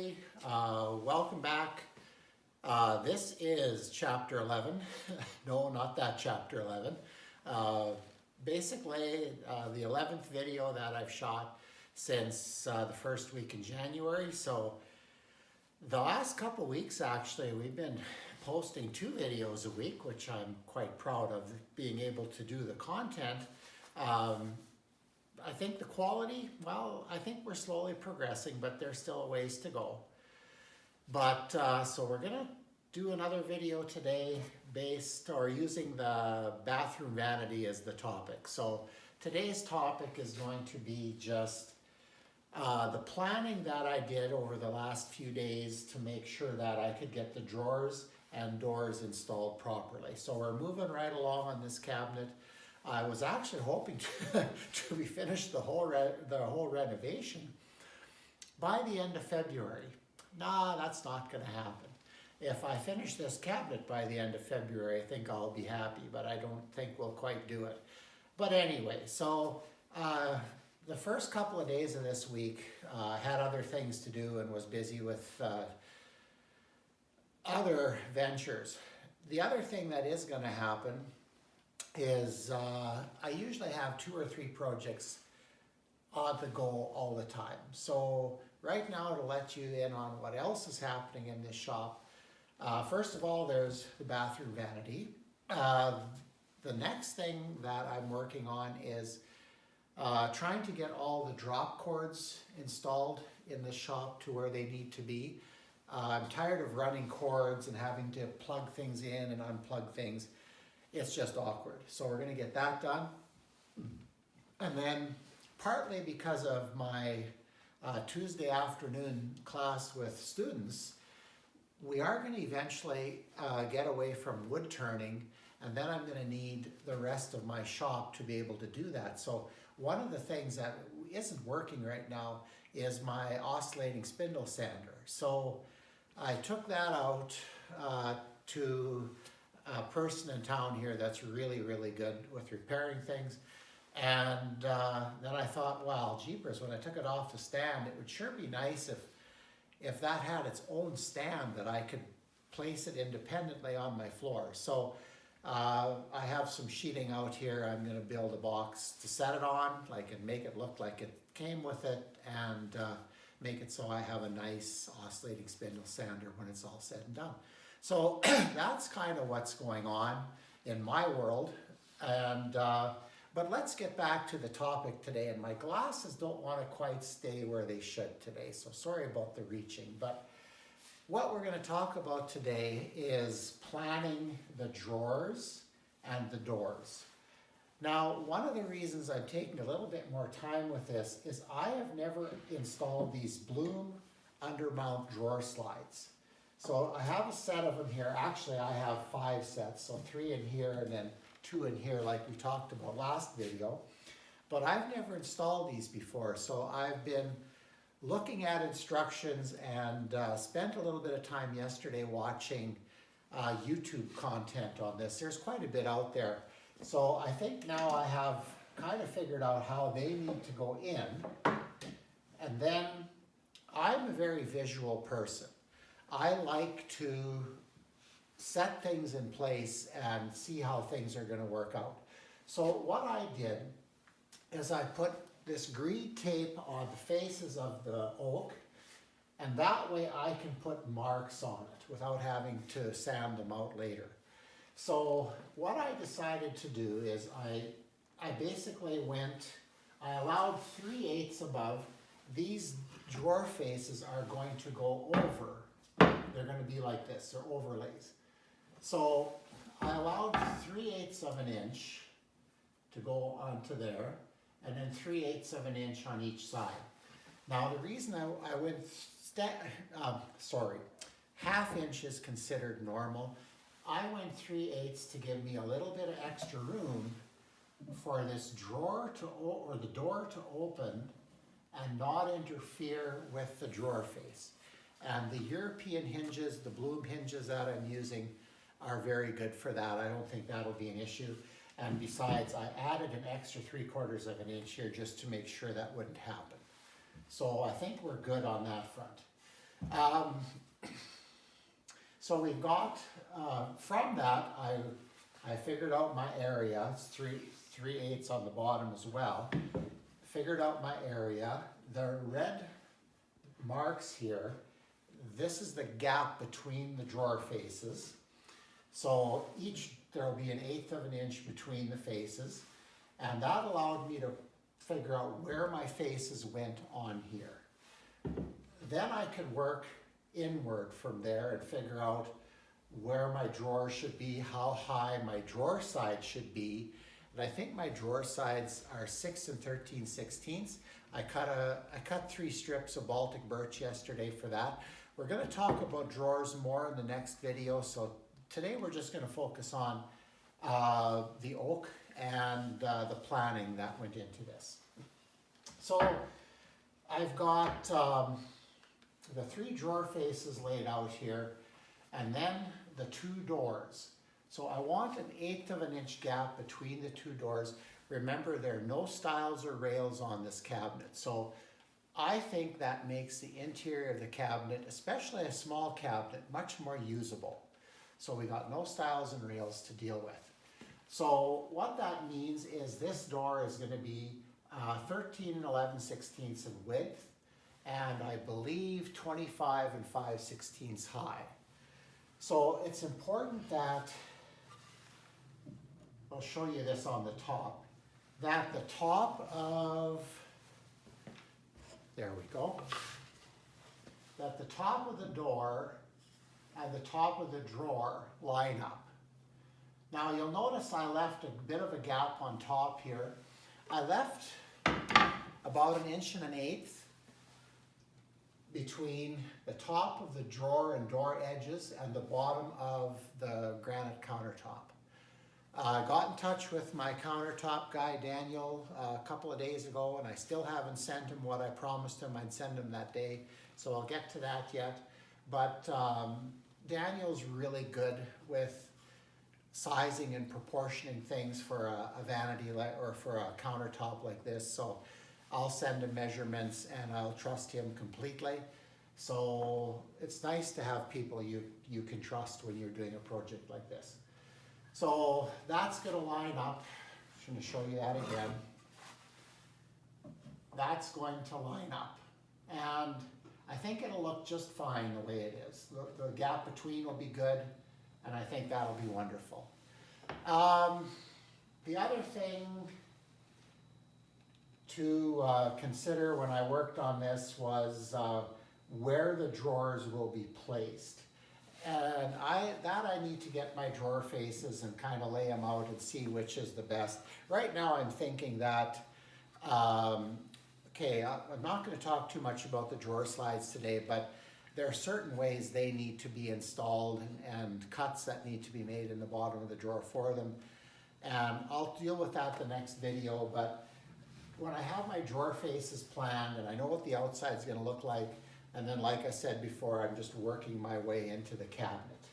everybody. Welcome back. This is chapter 11. No, not that chapter 11. Basically, the 11th video that I've shot since the first week in January. So the last couple weeks, actually, we've been posting 2 videos a week, which I'm quite proud of being able to do the content. I think the quality, well, I think we're slowly progressing, but there's still a ways to go. But so we're gonna do another video today based or using the bathroom vanity as the topic. So today's topic is going to be just the planning that I did over the last few days to make sure that I could get the drawers and doors installed properly. So we're moving right along on this cabinet. I was actually hoping to be finished the whole renovation by the end of February. Nah, that's not going to happen. If I finish this cabinet by the end of February, I think I'll be happy, but I don't think we'll quite do it. But anyway, so the first couple of days of this week, had other things to do and was busy with other ventures. The other thing that is going to happen is I usually have 2 or 3 projects on the go all the time. So right now, to let you in on what else is happening in this shop, first of all, there's the bathroom vanity. The next thing that I'm working on is trying to get all the drop cords installed in the shop to where they need to be. I'm tired of running cords and having to plug things in and unplug things. It's just awkward. So we're going to get that done. And then partly because of my Tuesday afternoon class with students, we are going to eventually get away from wood turning, and then I'm going to need the rest of my shop to be able to do that. So one of the things that isn't working right now is my oscillating spindle sander. So I took that out to a person in town here that's really, really good with repairing things. And then I thought, wow, jeepers, when I took it off the stand, it would sure be nice if that had its own stand that I could place it independently on my floor. So I have some sheeting out here. I'm going to build a box to set it on, and make it look like it came with it, and make it so I have a nice oscillating spindle sander when it's all said and done. So that's kind of what's going on in my world. And but let's get back to the topic today. And my glasses don't want to quite stay where they should today, so sorry about the reaching. But what we're going to talk about today is planning the drawers and the doors. Now, one of the reasons I'm taking a little bit more time with this is I have never installed these Bloom undermount drawer slides. So I have a set of them here. Actually, I have 5 sets, so 3 in here and then 2 in here like we talked about last video. But I've never installed these before, so I've been looking at instructions and spent a little bit of time yesterday watching YouTube content on this. There's quite a bit out there. So I think now I have kind of figured out how they need to go in. And then I'm a very visual person. I like to set things in place and see how things are going to work out. So what I did is I put this green tape on the faces of the oak, and that way I can put marks on it without having to sand them out later. So what I decided to do is I basically I allowed 3/8 above. These drawer faces are going to go over. They're going to be like this, they're overlays. So I allowed 3/8 of an inch to go onto there, and then 3/8 of an inch on each side. Now the reason I went, ½ inch is considered normal. I went 3/8 to give me a little bit of extra room for this drawer or the door to open and not interfere with the drawer face. And the European hinges, the Bloom hinges that I'm using, are very good for that. I don't think that'll be an issue. And besides, I added an extra 3/4 of an inch here just to make sure that wouldn't happen. So I think we're good on that front. So we've got, from that, I figured out my area. It's 3/8 on the bottom as well. Figured out my area. The red marks here, this is the gap between the drawer faces. So there'll be 1/8 of an inch between the faces. And that allowed me to figure out where my faces went on here. Then I could work inward from there and figure out where my drawer should be, how high my drawer side should be. And I think my drawer sides are 6 13/16. I cut 3 strips of Baltic birch yesterday for that. We're going to talk about drawers more in the next video. So today we're just going to focus on the oak and the planning that went into this. So I've got the 3 drawer faces laid out here, and then the 2 doors. So I want 1/8 of an inch gap between the 2 doors. Remember, there are no stiles or rails on this cabinet. So I think that makes the interior of the cabinet, especially a small cabinet, much more usable. So we got no stiles and rails to deal with. So what that means is this door is going to be 13 11/16 in width, and I believe 25 5/16 high. So it's important that, I'll show you this on the top, that the top of, there we go, that the top of the door and the top of the drawer line up. Now you'll notice I left a bit of a gap on top here. I left about 1.1 inches between the top of the drawer and door edges and the bottom of the granite countertop. I got in touch with my countertop guy, Daniel, a couple of days ago, and I still haven't sent him what I promised him I'd send him that day, so I'll get to that yet. But Daniel's really good with sizing and proportioning things for a vanity or for a countertop like this, so I'll send him measurements and I'll trust him completely. So it's nice to have people you can trust when you're doing a project like this. So that's going to line up. I'm going to show you that again. That's going to line up, and I think it'll look just fine the way it is. The gap between will be good, and I think that'll be wonderful. The other thing to consider when I worked on this was where the drawers will be placed. And I need to get my drawer faces and kind of lay them out and see which is the best. Right now I'm thinking that, okay, I'm not going to talk too much about the drawer slides today, but there are certain ways they need to be installed and cuts that need to be made in the bottom of the drawer for them. And I'll deal with that the next video, but when I have my drawer faces planned and I know what the outside is going to look like, and then like I said before, I'm just working my way into the cabinet.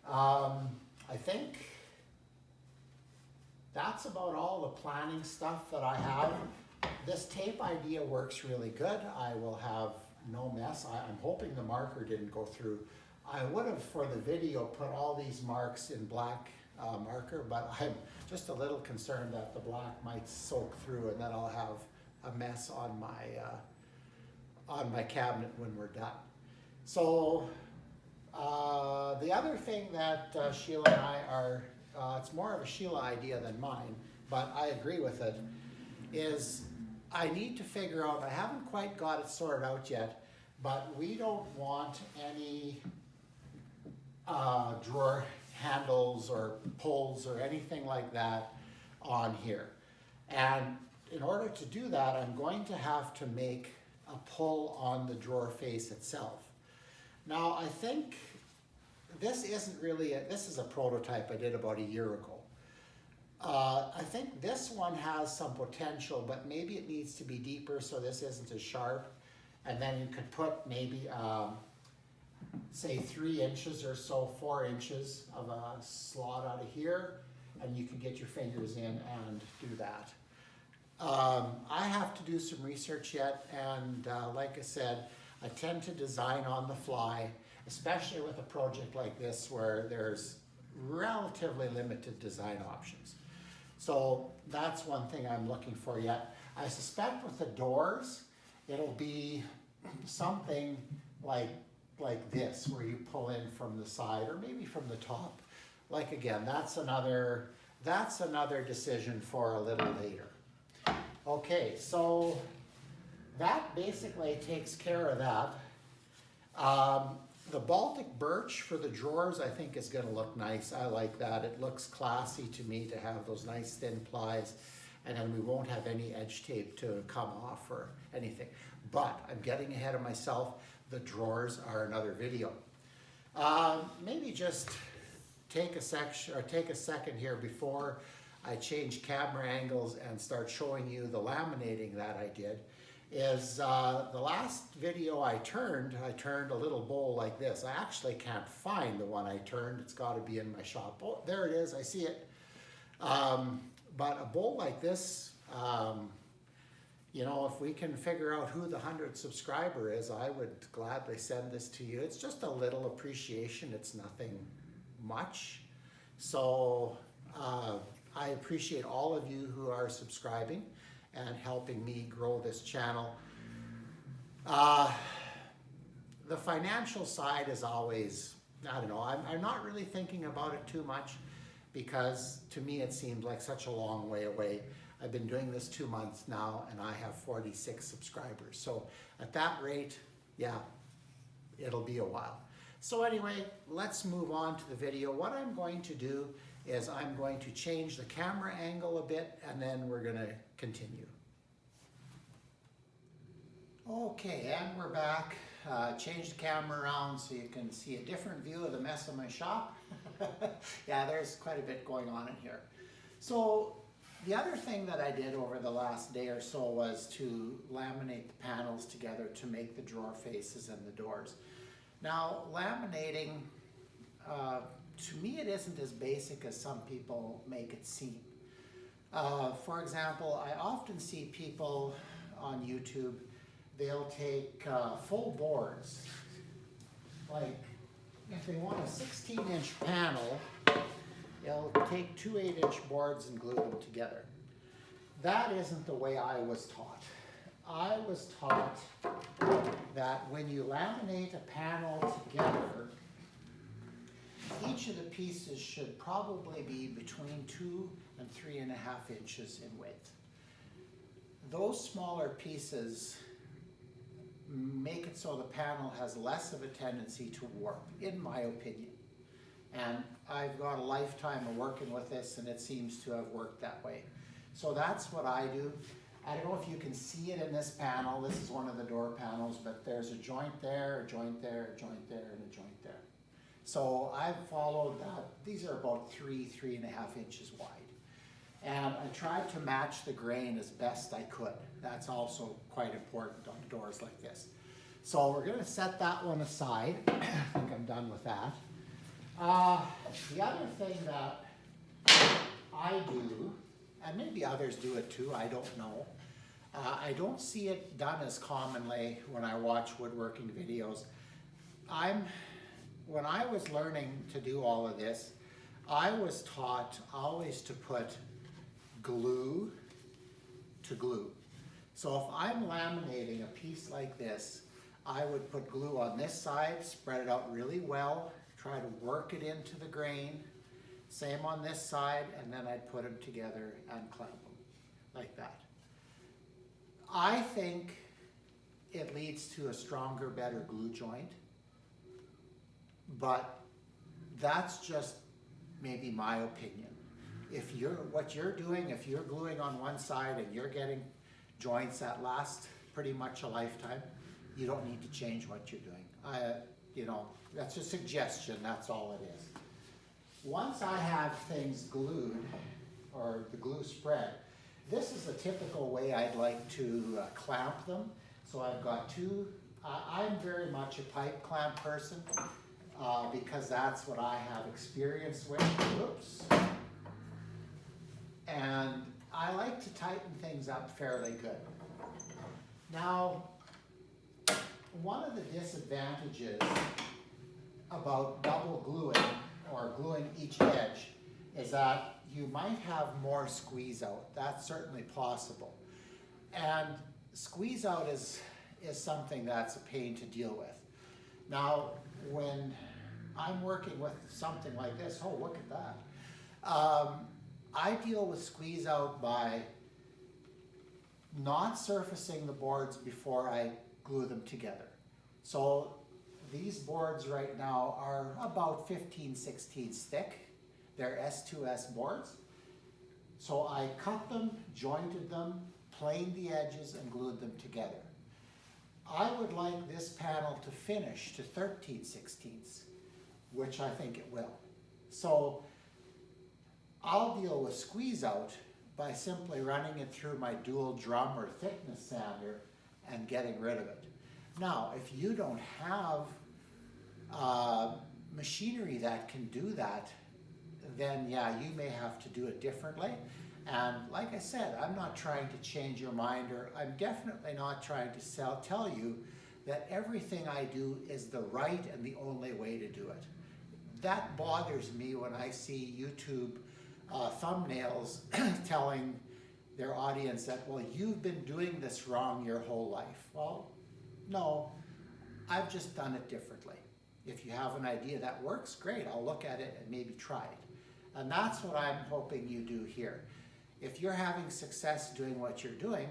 I think that's about all the planning stuff that I have. This tape idea works really good. I will have no mess. I'm hoping the marker didn't go through. I would have, for the video, put all these marks in black marker, but I'm just a little concerned that the black might soak through and then I'll have a mess on my cabinet when we're done. So the other thing that Sheila and I are, it's more of a Sheila idea than mine, but I agree with it, is I need to figure out, I haven't quite got it sorted out yet, but we don't want any drawer handles or pulls or anything like that on here. And in order to do that, I'm going to have to make a pull on the drawer face itself. Now I think this isn't really, this is a prototype I did about a year ago. I think this one has some potential, but maybe it needs to be deeper so this isn't as sharp. And then you could put maybe, say 3 inches or so, 4 inches of a slot out of here, and you can get your fingers in and do that. I have to do some research yet, and like I said, I tend to design on the fly, especially with a project like this where there's relatively limited design options. So that's one thing I'm looking for yet. I suspect with the doors, it'll be something like this, where you pull in from the side or maybe from the top. Like again, that's another decision for a little later. Okay, so that basically takes care of that. The Baltic birch for the drawers I think is going to look nice. I like that. It looks classy to me to have those nice thin plies, and then we won't have any edge tape to come off or anything. But I'm getting ahead of myself. The drawers are another video. Maybe just take a second here before I change camera angles and start showing you the laminating that I did. Is the last video I turned a little bowl like this. I actually can't find the one I turned. It's got to be in my shop. Oh, there it is. I see it. But a bowl like this, you know, if we can figure out who the 100th subscriber is, I would gladly send this to you. It's just a little appreciation. It's nothing much. So I appreciate all of you who are subscribing and helping me grow this channel. The financial side is always, I don't know, I'm not really thinking about it too much, because to me it seemed like such a long way away. I've been doing this 2 months now and I have 46 subscribers. So at that rate, yeah, it'll be a while. So anyway, let's move on to the video. What I'm going to do is I'm going to change the camera angle a bit, and then we're going to continue. Okay, and we're back. Change the camera around so you can see a different view of the mess of my shop. Yeah, there's quite a bit going on in here. So the other thing that I did over the last day or so was to laminate the panels together to make the drawer faces and the doors. Now, laminating, to me, it isn't as basic as some people make it seem. For example, I often see people on YouTube, they'll take full boards. Like, if they want a 16-inch panel, they'll take 2 8-inch boards and glue them together. That isn't the way I was taught. I was taught that when you laminate a panel together, each of the pieces should probably be between 2 and 3.5 inches in width. Those smaller pieces make it so the panel has less of a tendency to warp, in my opinion. And I've got a lifetime of working with this, and it seems to have worked that way. So that's what I do. I don't know if you can see it in this panel. This is one of the door panels, but there's a joint there, a joint there, a joint there, and a joint there. So I've followed that. These are about 3.5 inches wide. And I tried to match the grain as best I could. That's also quite important on doors like this. So we're going to set that one aside. I think I'm done with that. The other thing that I do, and maybe others do it too, I don't know. I don't see it done as commonly when I watch woodworking videos. When I was learning to do all of this, I was taught always to put glue to glue. So if I'm laminating a piece like this, I would put glue on this side, spread it out really well, try to work it into the grain. Same on this side, and then I'd put them together and clamp them like that. I think it leads to a stronger, better glue joint, but that's just maybe my opinion. If what you're doing, if you're gluing on one side and you're getting joints that last pretty much a lifetime, you don't need to change what you're doing. You know, that's a suggestion, that's all it is. Once I have things glued, or the glue spread, this is a typical way I'd like to clamp them. So I've got two, I'm very much a pipe clamp person because that's what I have experience with. Oops. And I like to tighten things up fairly good. Now, one of the disadvantages about double gluing or gluing each edge is that you might have more squeeze out. That's certainly possible. And squeeze out is something that's a pain to deal with. Now, when I'm working with something like this, oh, look at that. I deal with squeeze out by not surfacing the boards before I glue them together. So these boards right now are about 15/16 thick. They're S2S boards. So I cut them, jointed them, planed the edges, and glued them together. I would like this panel to finish to 13/16, which I think it will. So I'll deal with squeeze out by simply running it through my dual drum or thickness sander and getting rid of it. Now, if you don't have machinery that can do that, then yeah, you may have to do it differently. And like I said, I'm not trying to change your mind, or I'm definitely not trying to tell you that everything I do is the right and the only way to do it. That bothers me when I see YouTube thumbnails telling their audience that, well, you've been doing this wrong your whole life. Well, no, I've just done it differently. If you have an idea that works, great, I'll look at it and maybe try it. And that's what I'm hoping you do here. If you're having success doing what you're doing,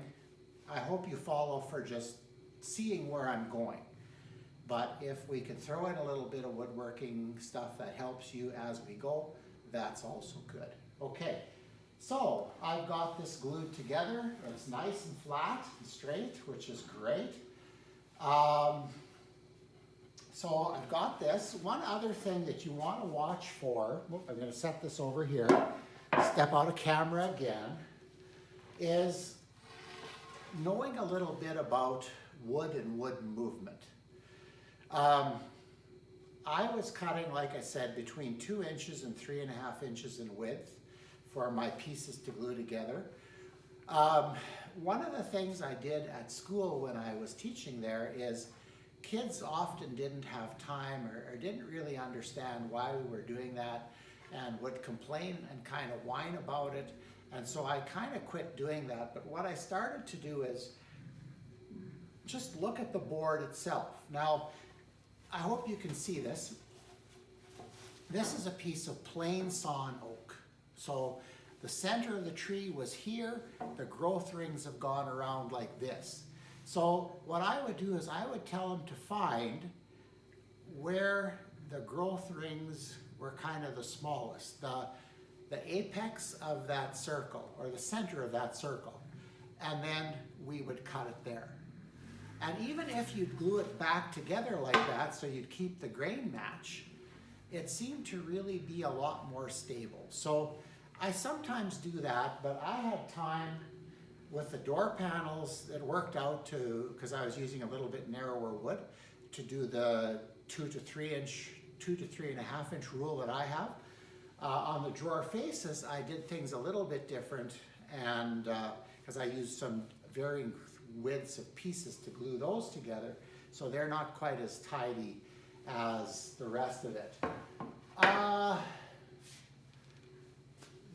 I hope you follow for just seeing where I'm going. But if we could throw in a little bit of woodworking stuff that helps you as we go, that's also good. Okay, so I've got this glued together. It's nice and flat and straight, which is great. So I've got this. One other thing that you want to watch for, I'm going to set this over here, step out of camera again, is knowing a little bit about wood and wood movement. I was cutting, like I said, between 2 inches and 3.5 inches in width for my pieces to glue together. One of the things I did at school when I was teaching there is kids often didn't have time or didn't really understand why we were doing that and would complain and kind of whine about it. And so I kind of quit doing that. But what I started to do is just look at the board itself. Now, I hope you can see this. This is a piece of plain sawn oak. So the center of the tree was here. The growth rings have gone around like this. So what I would do is I would tell them to find where the growth rings were kind of the smallest, the apex of that circle, or the center of that circle, and then we would cut it there. And even if you'd glue it back together like that, so you'd keep the grain match, it seemed to really be a lot more stable. So I sometimes do that, but I had time with the door panels. It worked out to, because I was using a little bit narrower wood, to do the 2 to 3.5 inch rule that I have. On the drawer faces, I did things a little bit different, and because I used some varying widths of pieces to glue those together, so they're not quite as tidy as the rest of it.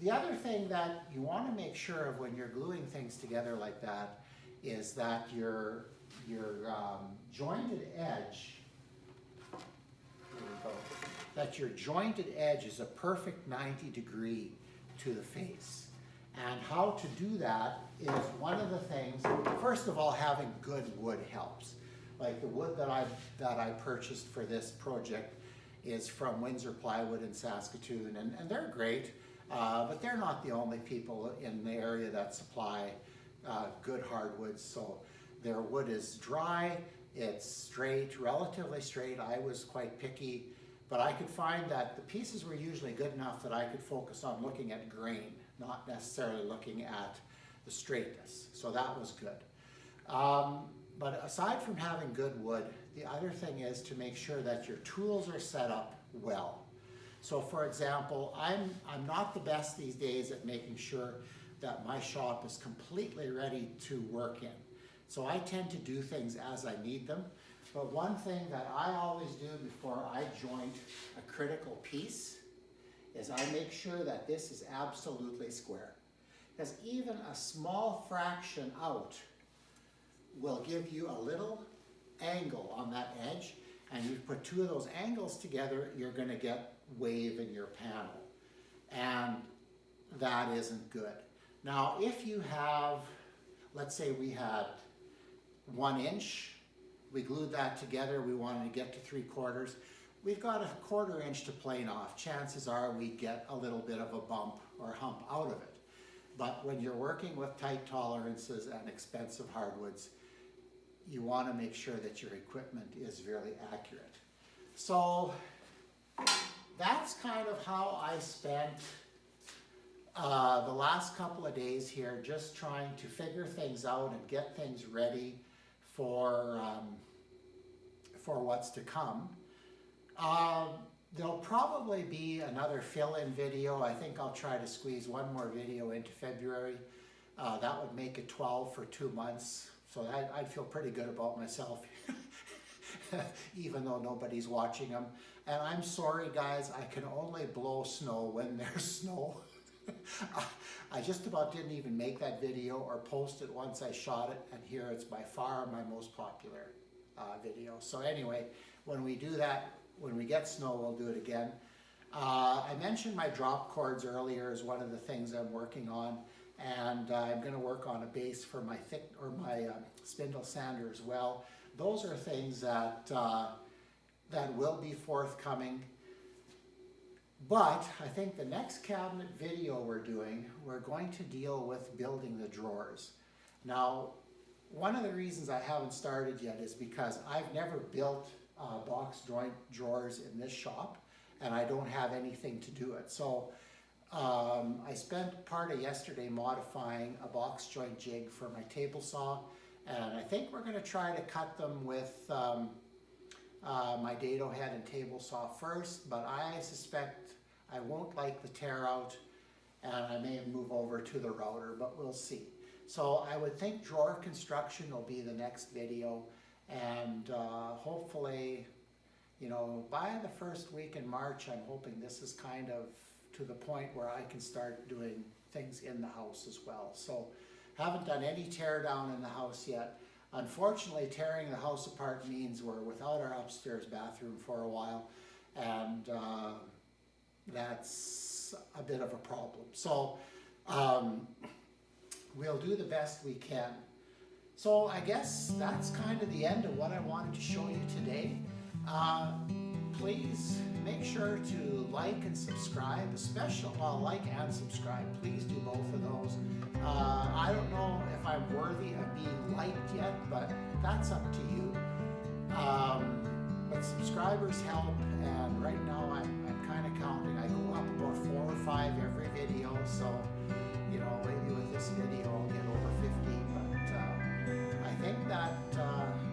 The other thing that you want to make sure of when you're gluing things together like that is that your jointed edge, here we go, that your jointed edge is a perfect 90-degree to the face. And how to do that is one of the things, first of all, having good wood helps. Like the wood that I purchased for this project is from Windsor Plywood in Saskatoon, and they're great, but they're not the only people in the area that supply good hardwoods. So their wood is dry, it's straight, relatively straight. I was quite picky, but I could find that the pieces were usually good enough that I could focus on looking at grain, not necessarily looking at the straightness. So that was good. But aside from having good wood, the other thing is to make sure that your tools are set up well. So for example, I'm not the best these days at making sure that my shop is completely ready to work in. So I tend to do things as I need them. But one thing that I always do before I joint a critical piece is I make sure that this is absolutely square. Because even a small fraction out will give you a little angle on that edge, and you put two of those angles together, you're going to get wave in your panel, and that isn't good. Now if you have, let's say we had 1 inch, we glued that together, we wanted to get to 3/4, we've got a 1/4 inch to plane off. Chances are we'd get a little bit of a bump or hump out of it. But when you're working with tight tolerances and expensive hardwoods, you want to make sure that your equipment is really accurate. So that's kind of how I spent the last couple of days here, just trying to figure things out and get things ready for what's to come. There'll probably be another fill-in video. I think I'll try to squeeze one more video into February. That would make it 12 for 2 months. So I'd feel pretty good about myself, even though nobody's watching them. And I'm sorry, guys, I can only blow snow when there's snow. I just about didn't even make that video or post it once I shot it, and here it's by far my most popular video. So anyway, when we do that, when we get snow, we'll do it again. I mentioned my drop cords earlier as one of the things I'm working on, and I'm going to work on a base for my my spindle sander as well. Those are things that that will be forthcoming. But I think the next cabinet video we're going to deal with building the drawers. Now, one of the reasons I haven't started yet is because I've never built box joint drawers in this shop, and I don't have anything to do it. So I spent part of yesterday modifying a box joint jig for my table saw, and I think we're going to try to cut them with my dado head and table saw first, but I suspect I won't like the tear out, and I may move over to the router, but we'll see. So I would think drawer construction will be the next video, and hopefully, you know, by the first week in March, I'm hoping this is kind of to the point where I can start doing things in the house as well. So haven't done any tear down in the house yet. Unfortunately, tearing the house apart means we're without our upstairs bathroom for a while, and that's a bit of a problem. So we'll do the best we can. So I guess that's kind of the end of what I wanted to show you today. Please make sure to like and subscribe, especially, well, like and subscribe. Please do both of those. I don't know if I'm worthy of being liked yet, but that's up to you. But subscribers help, and right now I'm kind of counting. I go up about 4 or 5 every video, so you know, maybe with this video I'll get over 50. But I think that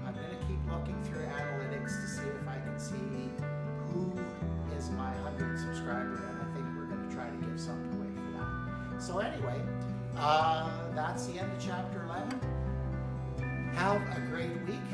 I'm going to keep looking through analytics to see if I can see who is my 100th subscriber, and I think we're going to try to give something away for that. So anyway, that's the end of chapter 11. Have a great week.